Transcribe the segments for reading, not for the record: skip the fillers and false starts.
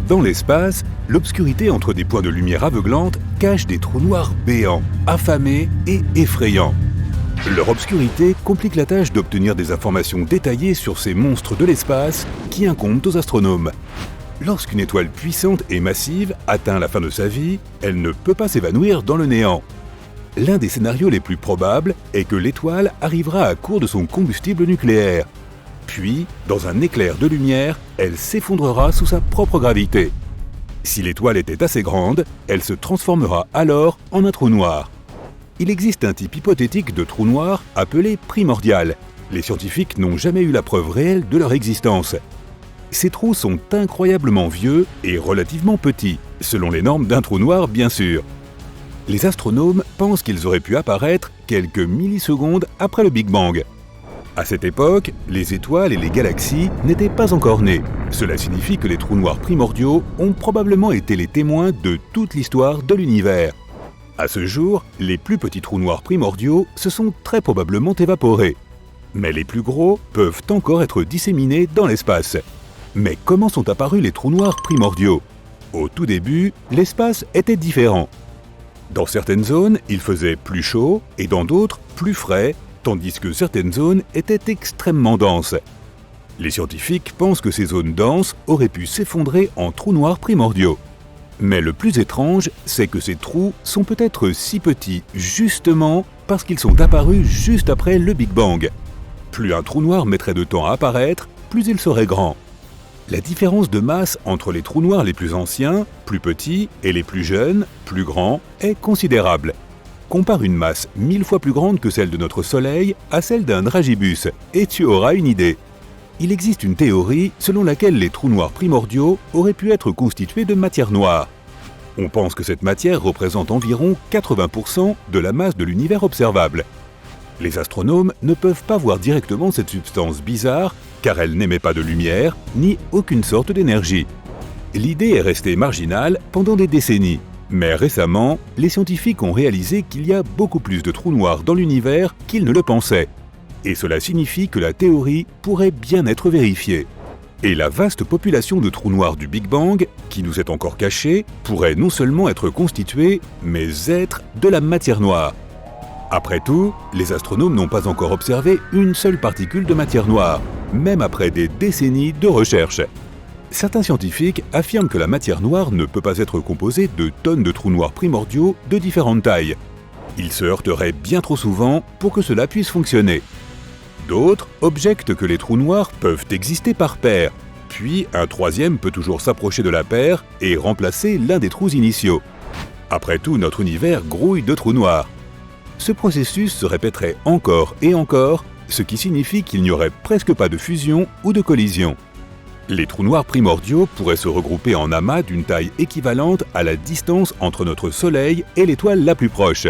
Dans l'espace, l'obscurité entre des points de lumière aveuglantes cache des trous noirs béants, affamés et effrayants. Leur obscurité complique la tâche d'obtenir des informations détaillées sur ces monstres de l'espace qui incombent aux astronomes. Lorsqu'une étoile puissante et massive atteint la fin de sa vie, elle ne peut pas s'évanouir dans le néant. L'un des scénarios les plus probables est que l'étoile arrivera à court de son combustible nucléaire. Puis, dans un éclair de lumière, elle s'effondrera sous sa propre gravité. Si l'étoile était assez grande, elle se transformera alors en un trou noir. Il existe un type hypothétique de trou noir appelé primordial. Les scientifiques n'ont jamais eu la preuve réelle de leur existence. Ces trous sont incroyablement vieux et relativement petits, selon les normes d'un trou noir bien sûr. Les astronomes pensent qu'ils auraient pu apparaître quelques millisecondes après le Big Bang. À cette époque, les étoiles et les galaxies n'étaient pas encore nées. Cela signifie que les trous noirs primordiaux ont probablement été les témoins de toute l'histoire de l'univers. À ce jour, les plus petits trous noirs primordiaux se sont très probablement évaporés. Mais les plus gros peuvent encore être disséminés dans l'espace. Mais comment sont apparus les trous noirs primordiaux? Au tout début, l'espace était différent. Dans certaines zones, il faisait plus chaud et dans d'autres, plus frais, tandis que certaines zones étaient extrêmement denses. Les scientifiques pensent que ces zones denses auraient pu s'effondrer en trous noirs primordiaux. Mais le plus étrange, c'est que ces trous sont peut-être si petits justement parce qu'ils sont apparus juste après le Big Bang. Plus un trou noir mettrait de temps à apparaître, plus il serait grand. La différence de masse entre les trous noirs les plus anciens, plus petits, et les plus jeunes, plus grands, est considérable. Compare une masse 1000 fois plus grande que celle de notre Soleil à celle d'un dragibus, et tu auras une idée. Il existe une théorie selon laquelle les trous noirs primordiaux auraient pu être constitués de matière noire. On pense que cette matière représente environ 80% de la masse de l'univers observable. Les astronomes ne peuvent pas voir directement cette substance bizarre car elle n'émet pas de lumière ni aucune sorte d'énergie. L'idée est restée marginale pendant des décennies, mais récemment, les scientifiques ont réalisé qu'il y a beaucoup plus de trous noirs dans l'univers qu'ils ne le pensaient. Et cela signifie que la théorie pourrait bien être vérifiée. Et la vaste population de trous noirs du Big Bang, qui nous est encore cachée, pourrait non seulement être constituée, mais être de la matière noire. Après tout, les astronomes n'ont pas encore observé une seule particule de matière noire, même après des décennies de recherche. Certains scientifiques affirment que la matière noire ne peut pas être composée de tonnes de trous noirs primordiaux de différentes tailles. Ils se heurteraient bien trop souvent pour que cela puisse fonctionner. D'autres objectent que les trous noirs peuvent exister par paires, puis un troisième peut toujours s'approcher de la paire et remplacer l'un des trous initiaux. Après tout, notre univers grouille de trous noirs. Ce processus se répéterait encore et encore, ce qui signifie qu'il n'y aurait presque pas de fusion ou de collision. Les trous noirs primordiaux pourraient se regrouper en amas d'une taille équivalente à la distance entre notre Soleil et l'étoile la plus proche.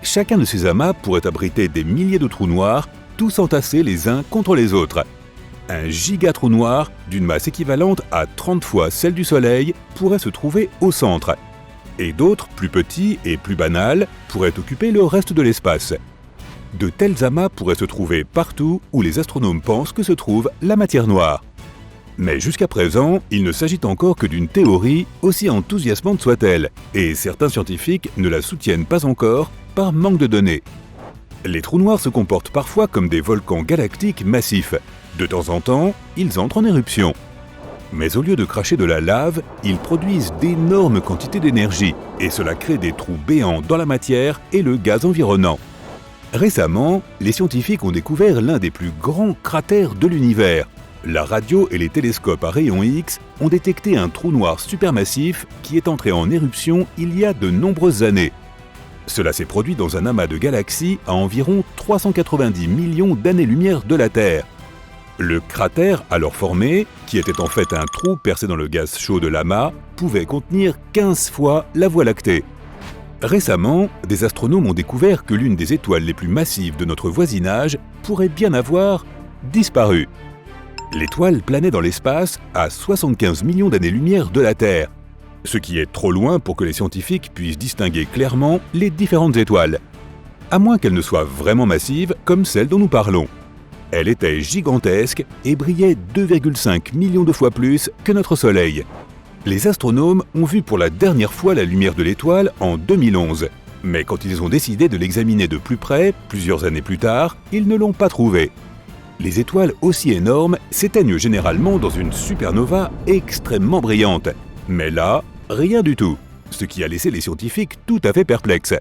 Chacun de ces amas pourrait abriter des milliers de trous noirs, tous entassés les uns contre les autres. Un gigatrou noir, d'une masse équivalente à 30 fois celle du Soleil, pourrait se trouver au centre. Et d'autres, plus petits et plus banals, pourraient occuper le reste de l'espace. De tels amas pourraient se trouver partout où les astronomes pensent que se trouve la matière noire. Mais jusqu'à présent, il ne s'agit encore que d'une théorie, aussi enthousiasmante soit-elle, et certains scientifiques ne la soutiennent pas encore par manque de données. Les trous noirs se comportent parfois comme des volcans galactiques massifs. De temps en temps, ils entrent en éruption. Mais au lieu de cracher de la lave, ils produisent d'énormes quantités d'énergie, et cela crée des trous béants dans la matière et le gaz environnant. Récemment, les scientifiques ont découvert l'un des plus grands cratères de l'univers. La radio et les télescopes à rayons X ont détecté un trou noir supermassif qui est entré en éruption il y a de nombreuses années. Cela s'est produit dans un amas de galaxies à environ 390 millions d'années-lumière de la Terre. Le cratère alors formé, qui était en fait un trou percé dans le gaz chaud de l'amas, pouvait contenir 15 fois la Voie lactée. Récemment, des astronomes ont découvert que l'une des étoiles les plus massives de notre voisinage pourrait bien avoir disparu. L'étoile planait dans l'espace à 75 millions d'années-lumière de la Terre, ce qui est trop loin pour que les scientifiques puissent distinguer clairement les différentes étoiles, à moins qu'elles ne soient vraiment massives comme celle dont nous parlons. Elle était gigantesque et brillait 2,5 millions de fois plus que notre Soleil. Les astronomes ont vu pour la dernière fois la lumière de l'étoile en 2011. Mais quand ils ont décidé de l'examiner de plus près, plusieurs années plus tard, ils ne l'ont pas trouvée. Les étoiles aussi énormes s'éteignent généralement dans une supernova extrêmement brillante. Mais là, rien du tout, ce qui a laissé les scientifiques tout à fait perplexes.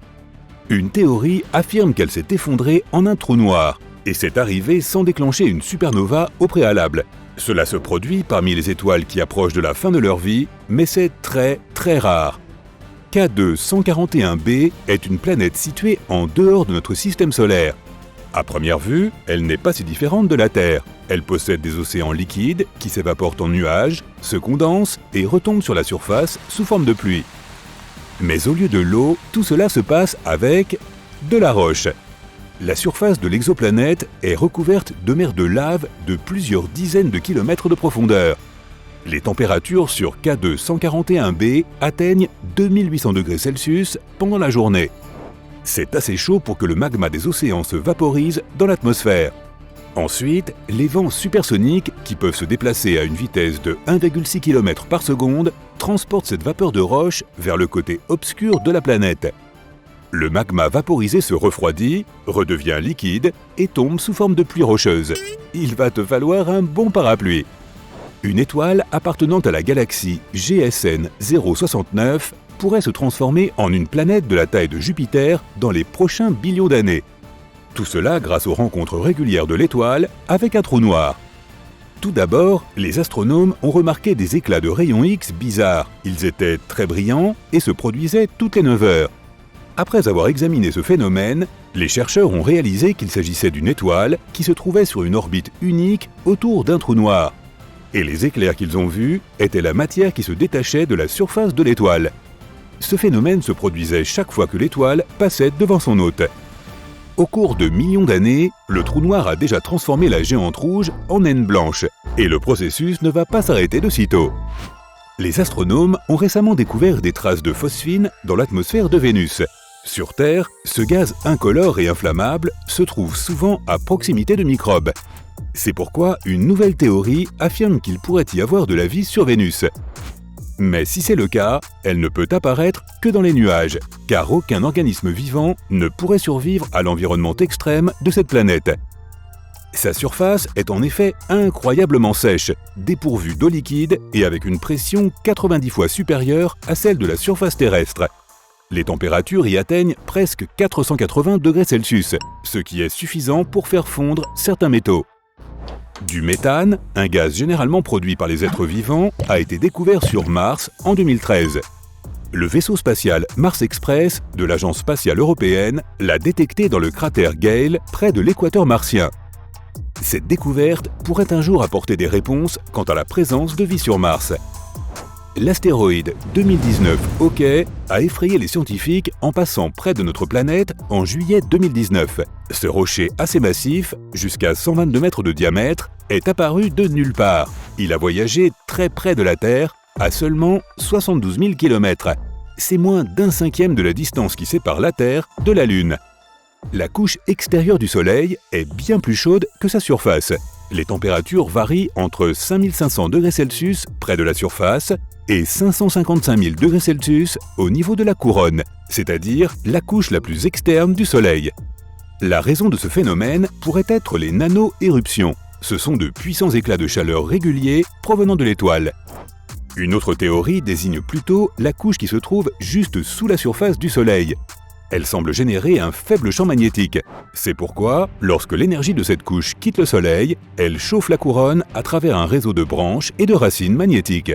Une théorie affirme qu'elle s'est effondrée en un trou noir, et c'est arrivé sans déclencher une supernova au préalable. Cela se produit parmi les étoiles qui approchent de la fin de leur vie, mais c'est très rare. K2 141b est une planète située en dehors de notre système solaire. À première vue, elle n'est pas si différente de la Terre. Elle possède des océans liquides qui s'évaporent en nuages, se condensent et retombent sur la surface sous forme de pluie. Mais au lieu de l'eau, tout cela se passe avec de la roche. La surface de l'exoplanète est recouverte de mers de lave de plusieurs dizaines de kilomètres de profondeur. Les températures sur K2 141b atteignent 2800 degrés Celsius pendant la journée. C'est assez chaud pour que le magma des océans se vaporise dans l'atmosphère. Ensuite, les vents supersoniques, qui peuvent se déplacer à une vitesse de 1,6 km par seconde, transportent cette vapeur de roche vers le côté obscur de la planète. Le magma vaporisé se refroidit, redevient liquide et tombe sous forme de pluie rocheuse. Il va te falloir un bon parapluie. Une étoile appartenant à la galaxie GSN 069 pourrait se transformer en une planète de la taille de Jupiter dans les prochains billions d'années. Tout cela grâce aux rencontres régulières de l'étoile avec un trou noir. Tout d'abord, les astronomes ont remarqué des éclats de rayons X bizarres. Ils étaient très brillants et se produisaient toutes les 9 heures. Après avoir examiné ce phénomène, les chercheurs ont réalisé qu'il s'agissait d'une étoile qui se trouvait sur une orbite unique autour d'un trou noir. Et les éclairs qu'ils ont vus étaient la matière qui se détachait de la surface de l'étoile. Ce phénomène se produisait chaque fois que l'étoile passait devant son hôte. Au cours de millions d'années, le trou noir a déjà transformé la géante rouge en naine blanche, et le processus ne va pas s'arrêter de sitôt. Les astronomes ont récemment découvert des traces de phosphine dans l'atmosphère de Vénus. Sur Terre, ce gaz incolore et inflammable se trouve souvent à proximité de microbes. C'est pourquoi une nouvelle théorie affirme qu'il pourrait y avoir de la vie sur Vénus. Mais si c'est le cas, elle ne peut apparaître que dans les nuages, car aucun organisme vivant ne pourrait survivre à l'environnement extrême de cette planète. Sa surface est en effet incroyablement sèche, dépourvue d'eau liquide et avec une pression 90 fois supérieure à celle de la surface terrestre. Les températures y atteignent presque 480 degrés Celsius, ce qui est suffisant pour faire fondre certains métaux. Du méthane, un gaz généralement produit par les êtres vivants, a été découvert sur Mars en 2013. Le vaisseau spatial Mars Express de l'Agence spatiale européenne l'a détecté dans le cratère Gale près de l'équateur martien. Cette découverte pourrait un jour apporter des réponses quant à la présence de vie sur Mars. L'astéroïde 2019 OK a effrayé les scientifiques en passant près de notre planète en juillet 2019. Ce rocher assez massif, jusqu'à 122 mètres de diamètre, est apparu de nulle part. Il a voyagé très près de la Terre, à seulement 72 000 km. C'est moins d'un cinquième de la distance qui sépare la Terre de la Lune. La couche extérieure du Soleil est bien plus chaude que sa surface. Les températures varient entre 5500 degrés Celsius près de la surface et 555 000 degrés Celsius au niveau de la couronne, c'est-à-dire la couche la plus externe du Soleil. La raison de ce phénomène pourrait être les nano-éruptions. Ce sont de puissants éclats de chaleur réguliers provenant de l'étoile. Une autre théorie désigne plutôt la couche qui se trouve juste sous la surface du Soleil. Elle semble générer un faible champ magnétique. C'est pourquoi, lorsque l'énergie de cette couche quitte le Soleil, elle chauffe la couronne à travers un réseau de branches et de racines magnétiques.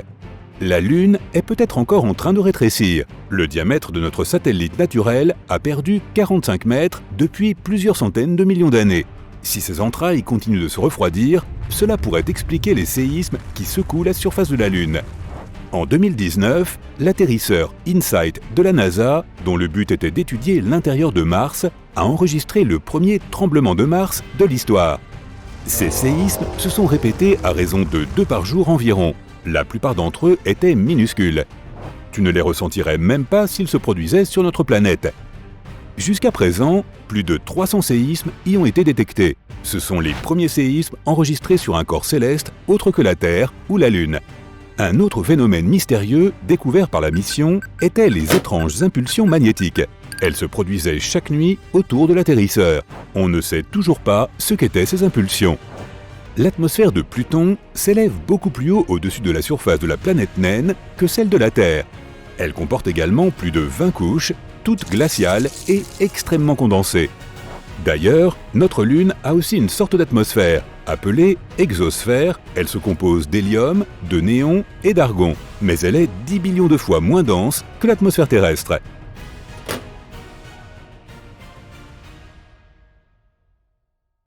La Lune est peut-être encore en train de rétrécir. Le diamètre de notre satellite naturel a perdu 45 mètres depuis plusieurs centaines de millions d'années. Si ses entrailles continuent de se refroidir, cela pourrait expliquer les séismes qui secouent la surface de la Lune. En 2019, l'atterrisseur InSight de la NASA, dont le but était d'étudier l'intérieur de Mars, a enregistré le premier tremblement de Mars de l'histoire. Ces séismes se sont répétés à raison de 2 par jour environ. La plupart d'entre eux étaient minuscules. Tu ne les ressentirais même pas s'ils se produisaient sur notre planète. Jusqu'à présent, plus de 300 séismes y ont été détectés. Ce sont les premiers séismes enregistrés sur un corps céleste autre que la Terre ou la Lune. Un autre phénomène mystérieux découvert par la mission était les étranges impulsions magnétiques. Elles se produisaient chaque nuit autour de l'atterrisseur. On ne sait toujours pas ce qu'étaient ces impulsions. L'atmosphère de Pluton s'élève beaucoup plus haut au-dessus de la surface de la planète naine que celle de la Terre. Elle comporte également plus de 20 couches, toutes glaciales et extrêmement condensées. D'ailleurs, notre Lune a aussi une sorte d'atmosphère, appelée exosphère. Elle se compose d'hélium, de néon et d'argon, mais elle est 10 billions de fois moins dense que l'atmosphère terrestre.